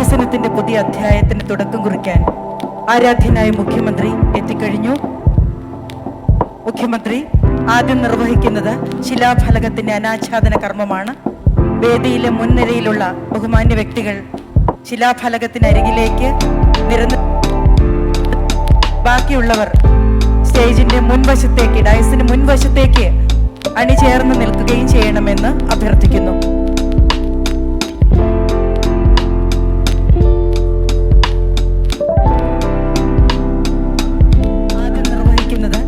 വികസനത്തിന്റെ പുതിയ അധ്യായത്തിന് തുടക്കം കുറിക്കാൻ ആരാധ്യനായ മുഖ്യമന്ത്രി എത്തിക്കഴിഞ്ഞു. മുഖ്യമന്ത്രി ആദ്യം നിർവഹിക്കുന്നത് ശിലാഫലകത്തിന്റെ അനാച്ഛാദന കർമ്മമാണ്. വേദിയിലെ മുൻനിരയിലുള്ള ബഹുമാന്യ വ്യക്തികൾ ശിലാഫലകത്തിനരികിലേക്ക് നിരന്ന് ബാക്കിയുള്ളവർ സ്റ്റേജിന്റെ മുൻവശത്തേക്ക്, ഡയസിന് മുൻവശത്തേക്ക് അണിചേർന്ന് നിൽക്കുകയും ചെയ്യണമെന്ന് അഭ്യർത്ഥിക്കുന്നു. ആദ്യം നിർവഹിക്കുന്നത്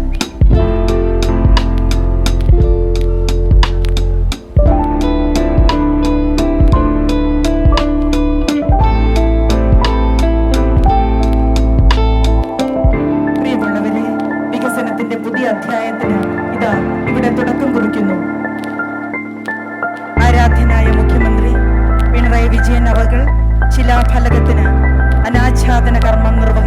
പ്രിയമുള്ളവരെ, വികസനത്തിന്റെ പുതിയ അധ്യായത്തിന് ഇതാ ഇവിടെ തുടക്കം കുറിക്കുന്നു. ആരാധ്യനായ മുഖ്യമന്ത്രി പിണറായി വിജയൻ അവർ ശിലാഫലകത്തിന് അനാച്ഛാദന കർമ്മം നിർവഹിച്ചു.